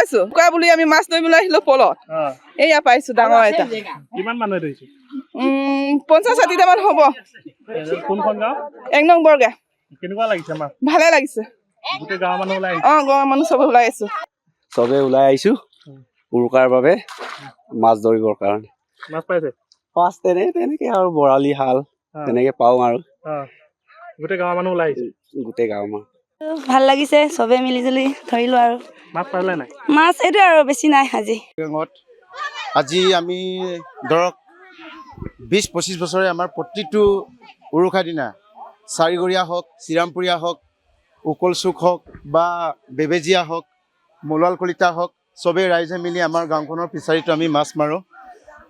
পাইছো কোৱা বুলি আমি মাছ ধৰিবলৈ আহিলো পলত এয়া পাইছো ডাঙৰ এটা কিমান মানুহ ধৰিছে 50-60টা মান হ'ব কোনখন গাঁও 1 নং বৰগা কেনেকুৱা লাগিছে মাছ ভালে লাগিছে গোটেই গাঁৱৰ মানুহ ওলাই গাঁৱৰ মানুহ চব ওলাই আহিছো চবে ওলাই আহিছো উৰুকাৰ বাবে মাছ ধৰিবৰ কাৰণে মাছ পাইছে মাছ তেনেকে আৰু বৰালি হাল তেনেকে পাওঁ আৰু গোটেই গাঁৱৰ মানুহ ওলাই আহিছে গোটেই গাঁৱৰ মানুহ ভাল লাগিছে চবে মিলি জুলি ধৰিলো আৰু মাছ পালে নাই মাছ এইটো আৰু বেছি নাই আজি আমি ধৰক 20-25 বছৰে আমাৰ প্ৰতিটো উৰুকাৰ দিনা চাৰিগৰীয়া হওক শ্ৰীৰামপুৰীয়া হওক উকলচুক হওক বা বেবেজীয়া হওক মলুৱাল কলিতা হওক চবেই ৰাইজে মিলি আমাৰ গাঁওখনৰ ফিচাৰীটো আমি মাছ মাৰোঁ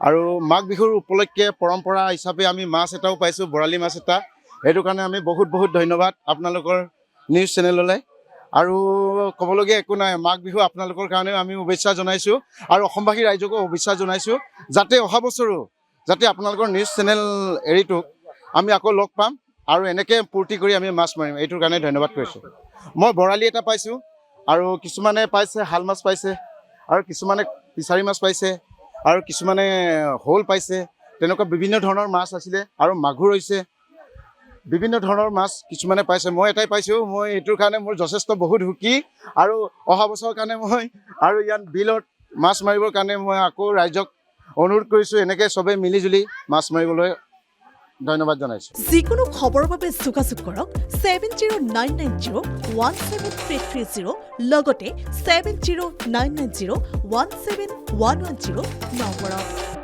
আৰু মাঘ বিহুৰ উপলক্ষে পৰম্পৰা হিচাপে আমি মাছ এটাও পাইছোঁ বৰালি মাছ এটা সেইটো কাৰণে আমি বহুত ধন্যবাদ আপোনালোকৰ নিউজ চেনেললৈ আৰু ক'বলগীয়া একো নাই মাঘ বিহু আপোনালোকৰ কাৰণেও আমি শুভেচ্ছা জনাইছোঁ আৰু অসমবাসী ৰাইজকো শুভেচ্ছা জনাইছোঁ যাতে অহা বছৰো যাতে আপোনালোকৰ নিউজ চেনেল এৰিটোক আমি আকৌ লগ পাম আৰু এনেকৈ ফূৰ্তি কৰি আমি মাছ মাৰিম এইটোৰ কাৰণে ধন্যবাদ কৰিছোঁ মই বৰালি এটা পাইছোঁ আৰু কিছুমানে পাইছে শাল মাছ পাইছে আৰু কিছুমানে ফিচাৰী মাছ পাইছে আৰু কিছুমানে শ'ল পাইছে তেনেকুৱা বিভিন্ন ধৰণৰ মাছ আছিলে আৰু মাগুৰ হৈছে বিভিন্ন ধৰণৰ মাছ কিছুমানে পাইছে মই এটাই পাইছোঁ মই এইটোৰ কাৰণে মোৰ যথেষ্ট বহুত সুখী আৰু অহা বছৰৰ কাৰণে মই আৰু ইয়াত বিলত মাছ মাৰিবৰ কাৰণে মই আকৌ ৰাইজক অনুৰোধ কৰিছোঁ এনেকৈ চবেই মিলিজুলি মাছ মাৰিবলৈ ধন্যবাদ জনাইছোঁ যিকোনো খবৰৰ বাবে যোগাযোগ কৰক 7099017330 লগতে 7099017110 নম্বৰত